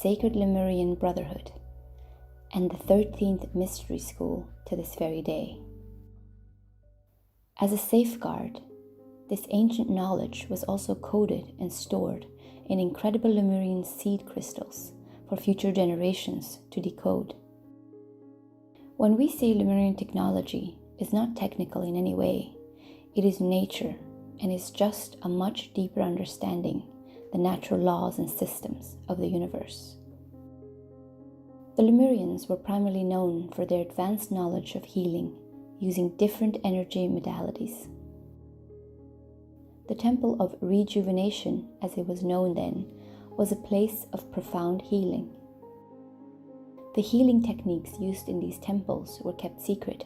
Sacred Lemurian Brotherhood, and the 13th Mystery School to this very day. As a safeguard, this ancient knowledge was also coded and stored in incredible Lemurian seed crystals for future generations to decode. When we say Lemurian technology is not technical in any way, it is nature and is just a much deeper understanding the natural laws and systems of the universe. The Lemurians were primarily known for their advanced knowledge of healing using different energy modalities. The Temple of Rejuvenation, as it was known then, was a place of profound healing. The healing techniques used in these temples were kept secret,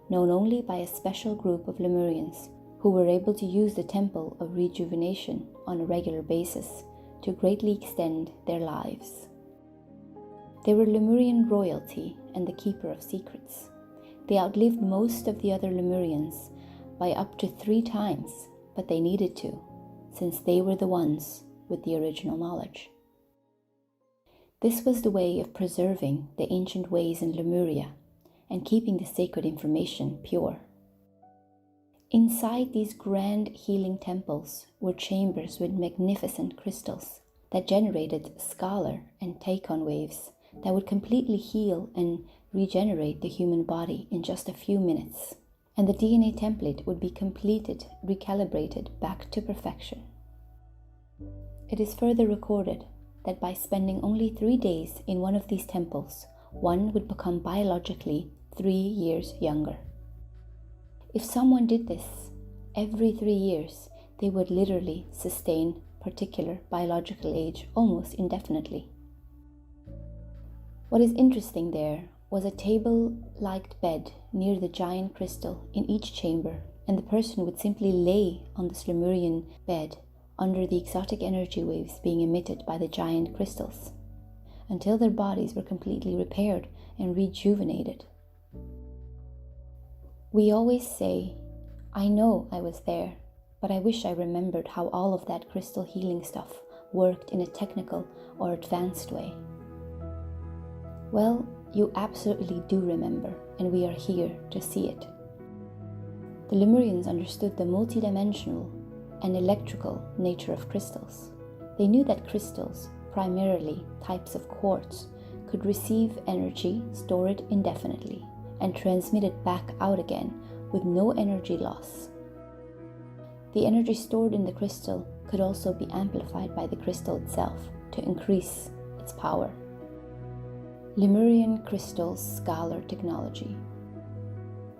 known only by a special group of Lemurians who were able to use the Temple of Rejuvenation on a regular basis to greatly extend their lives. They were Lemurian royalty and the keeper of secrets. They outlived most of the other Lemurians by up to 3 times, but they needed to, since they were the ones with the original knowledge. This was the way of preserving the ancient ways in Lemuria and keeping the sacred information pure. Inside these grand healing temples were chambers with magnificent crystals that generated scalar and tacon waves that would completely heal and regenerate the human body in just a few minutes, and the DNA template would be completed, recalibrated back to perfection. It is further recorded that by spending only 3 days in one of these temples, one would become biologically 3 years younger. If someone did this every 3 years, they would literally sustain particular biological age almost indefinitely. What is interesting there was a table-like bed near the giant crystal in each chamber, and the person would simply lay on this Lemurian bed under the exotic energy waves being emitted by the giant crystals, until their bodies were completely repaired and rejuvenated. We always say, "I know I was there, but I wish I remembered how all of that crystal healing stuff worked in a technical or advanced way." Well, you absolutely do remember, and we are here to see it. The Lemurians understood the multidimensional and electrical nature of crystals. They knew that crystals, primarily types of quartz, could receive energy, store it indefinitely, and transmit it back out again with no energy loss. The energy stored in the crystal could also be amplified by the crystal itself to increase its power. Lemurian crystals Scalar technology.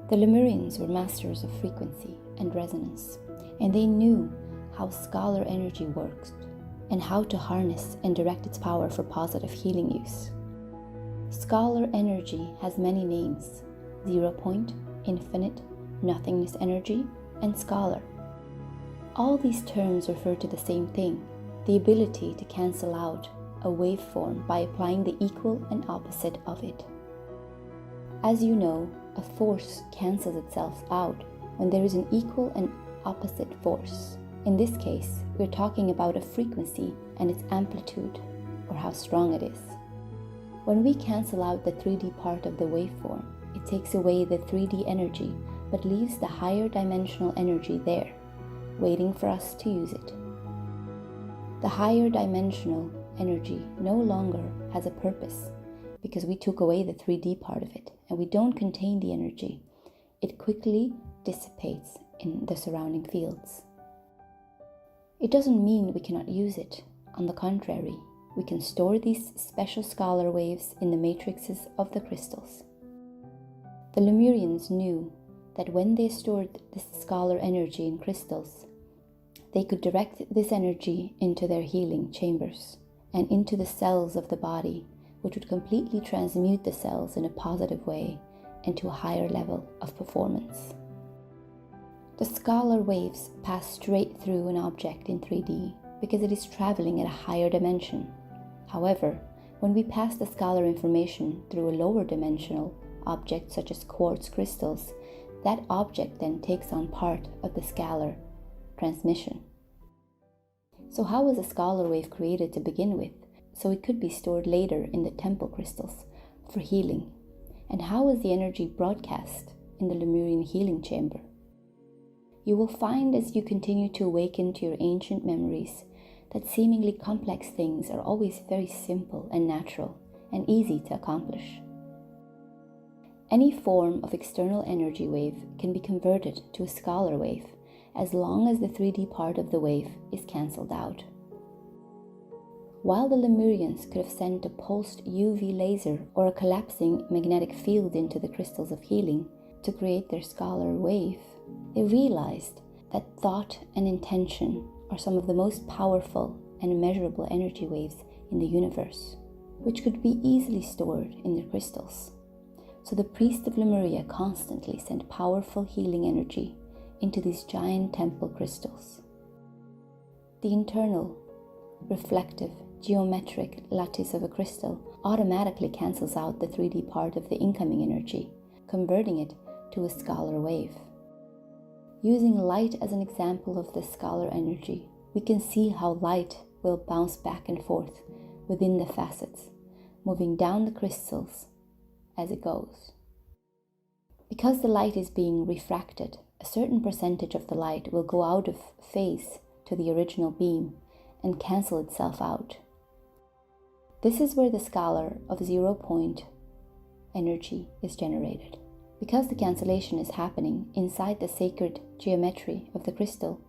The Lemurians were masters of frequency and resonance, and they knew how scalar energy works and how to harness and direct its power for positive healing use. Scalar energy has many names: 0 point, infinite, nothingness energy, and scalar. All these terms refer to the same thing: the ability to cancel out a waveform by applying the equal and opposite of it. As you know, a force cancels itself out when there is an equal and opposite force. In this case, we're talking about a frequency and its amplitude, or how strong it is. When we cancel out the 3D part of the waveform, it takes away the 3D energy but leaves the higher dimensional energy there, waiting for us to use it. The higher dimensional energy no longer has a purpose because we took away the 3D part of it and we don't contain the energy. It quickly dissipates in the surrounding fields. It doesn't mean we cannot use it. On the contrary, we can store these special scalar waves in the matrices of the crystals. The Lemurians knew that when they stored this scalar energy in crystals, they could direct this energy into their healing chambers and into the cells of the body, which would completely transmute the cells in a positive way into a higher level of performance. The scalar waves pass straight through an object in 3D because it is traveling at a higher dimension. However, when we pass the scalar information through a lower dimensional object such as quartz crystals, that object then takes on part of the scalar transmission. So how was a scalar wave created to begin with? so it could be stored later in the temple crystals for healing. And how is the energy broadcast in the Lemurian healing chamber? You will find as you continue to awaken to your ancient memories that seemingly complex things are always very simple and natural and easy to accomplish. Any form of external energy wave can be converted to a scalar wave as long as the 3D part of the wave is cancelled out. While the Lemurians could have sent a pulsed UV laser or a collapsing magnetic field into the crystals of healing to create their scalar wave, they realized that thought and intention are some of the most powerful and immeasurable energy waves in the universe, which could be easily stored in their crystals. So the priest of Lemuria constantly sent powerful healing energy into these giant temple crystals. The internal, reflective, geometric lattice of a crystal automatically cancels out the 3D part of the incoming energy, converting it to a scalar wave. Using light as an example of the scalar energy, we can see how light will bounce back and forth within the facets, moving down the crystals as it goes. Because the light is being refracted, a certain percentage of the light will go out of phase to the original beam and cancel itself out. This is where the scalar of 0 point energy is generated. Because the cancellation is happening inside the sacred geometry of the crystal,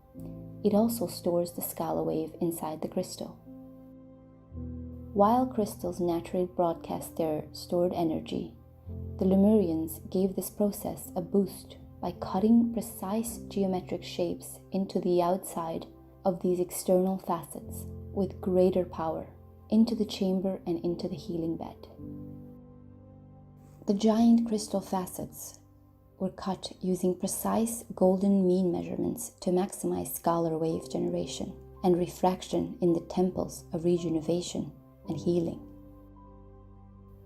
it also stores the scalar wave inside the crystal. While crystals naturally broadcast their stored energy, the Lemurians gave this process a boost by cutting precise geometric shapes into the outside of these external facets with greater power, into the chamber and into the healing bed. The giant crystal facets were cut using precise golden mean measurements to maximize scalar wave generation and refraction in the temples of rejuvenation and healing.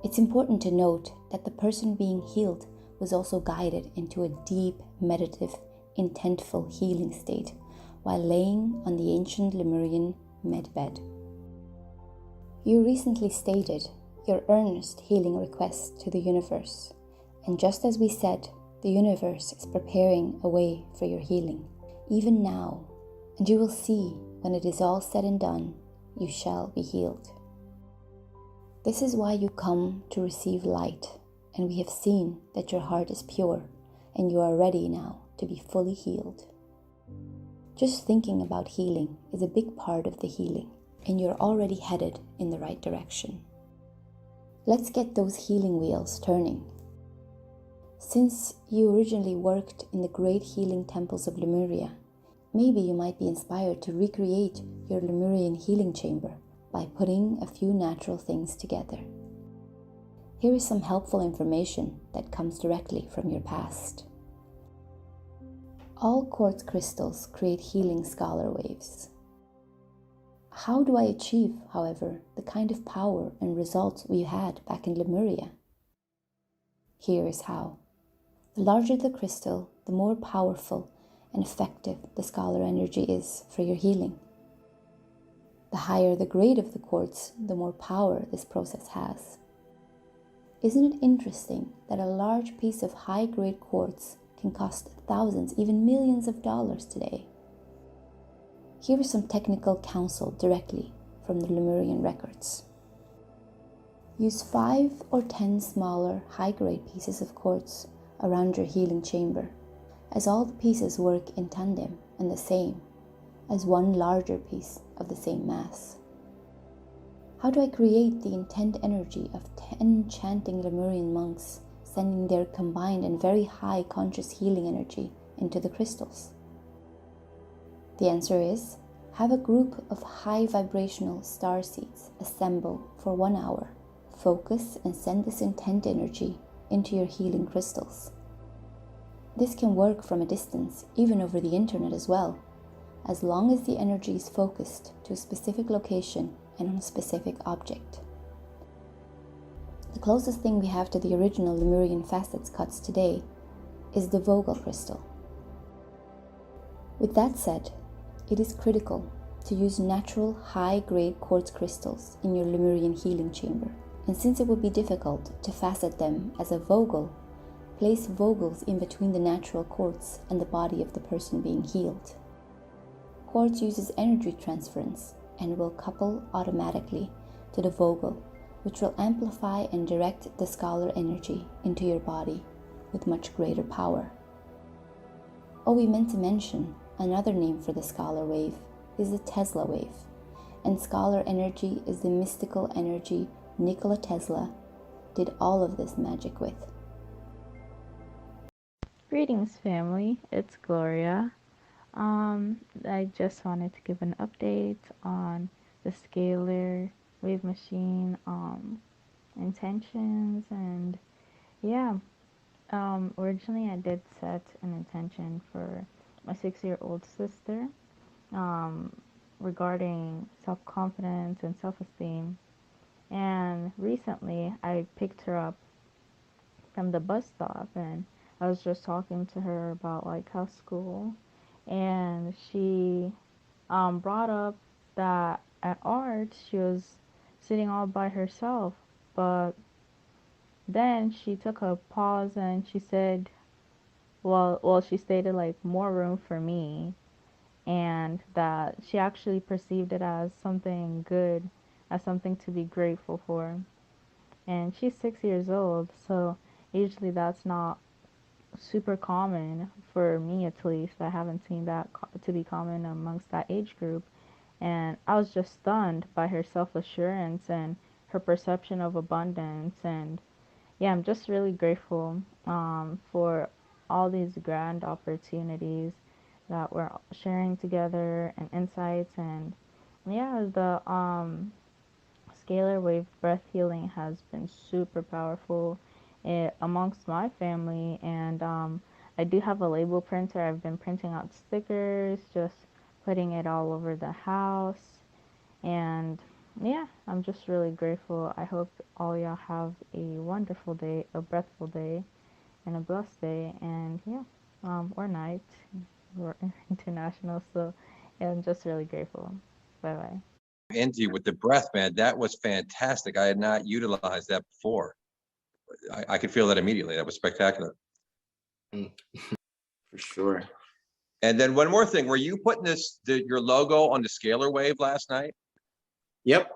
It's important to note that the person being healed was also guided into a deep, meditative, intentful healing state while laying on the ancient Lemurian medbed. You recently stated your earnest healing request to the universe, and just as we said, the universe is preparing a way for your healing, even now, and you will see when it is all said and done, you shall be healed. This is why you come to receive light, and we have seen that your heart is pure and you are ready now to be fully healed. Just thinking about healing is a big part of the healing, and you're already headed in the right direction. Let's get those healing wheels turning. Since you originally worked in the great healing temples of Lemuria, maybe you might be inspired to recreate your Lemurian healing chamber by putting a few natural things together. Here is some helpful information that comes directly from your past. All quartz crystals create healing scalar waves. How do I achieve, however, the kind of power and results we had back in Lemuria? Here is how. The larger the crystal, the more powerful and effective the scalar energy is for your healing. The higher the grade of the quartz, the more power this process has. Isn't it interesting that a large piece of high-grade quartz can cost thousands, even millions of dollars today? Here is some technical counsel directly from the Lemurian records. Use 5 or 10 smaller high-grade pieces of quartz around your healing chamber, as all the pieces work in tandem and the same as one larger piece of the same mass. How do I create the intent energy of 10 chanting Lemurian monks sending their combined and very high conscious healing energy into the crystals? The answer is, have a group of high vibrational star seeds assemble for 1 hour, focus and send this intent energy into your healing crystals. This can work from a distance, even over the internet as well, as long as the energy is focused to a specific location and on a specific object. The closest thing we have to the original Lemurian facets cuts today is the Vogel crystal. With that said, it is critical to use natural high-grade quartz crystals in your Lemurian healing chamber. And since it would be difficult to facet them as a vogel, place vogels in between the natural quartz and the body of the person being healed. Quartz uses energy transference and will couple automatically to the vogel, which will amplify and direct the scalar energy into your body with much greater power. Oh, we meant to mention, another name for the scalar wave is the Tesla wave, and scalar energy is the mystical energy Nikola Tesla did all of this magic with. Greetings, family. It's Gloria. I just wanted to give an update on the scalar wave machine intentions, and yeah, originally I did set an intention for my 6-year-old sister regarding self-confidence and self-esteem, and recently I picked her up from the bus stop, and I was just talking to her about like how school, and she brought up that at art she was sitting all by herself, but then she took a pause and she said, well, she stated like more room for me, and that she actually perceived it as something good, as something to be grateful for. And she's 6 years old, so usually that's not super common for me, at least. I haven't seen that to be common amongst that age group. And I was just stunned by her self-assurance and her perception of abundance. And yeah, I'm just really grateful for all these grand opportunities that we're sharing together and insights. And yeah, the scalar wave breath healing has been super powerful amongst my family, and I do have a label printer. I've been printing out stickers, just putting it all over the house, and yeah, I'm just really grateful. I hope all y'all have a wonderful day, a breathful day, and a blessed day, and yeah, or night. We're international, so yeah, I'm just really grateful. Bye bye. Into you with the breath, man. That was fantastic. I had not utilized that before. I could feel that immediately. That was spectacular. For sure. And then one more thing, were you putting your logo on the scalar wave last night? Yep.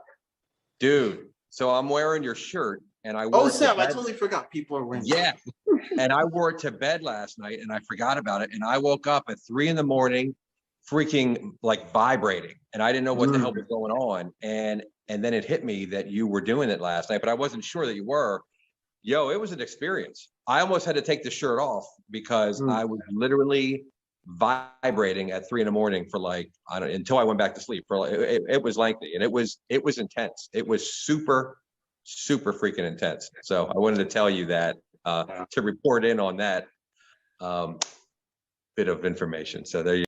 Dude, so I'm wearing your shirt, and I wore Oh, Sam, I totally forgot people are wearing. Yeah. And I wore it to bed last night, and I forgot about it, and I woke up at 3 a.m, freaking like vibrating, and I didn't know what the hell was going on, and then it hit me that you were doing it last night, but I wasn't sure that you were. Yo, it was an experience. I almost had to take the shirt off because I was literally vibrating at 3 a.m. for like, I don't, until I went back to sleep. For like, it was lengthy, and it was intense. It was super freaking intense. So I wanted to tell you that to report in on that bit of information. So there you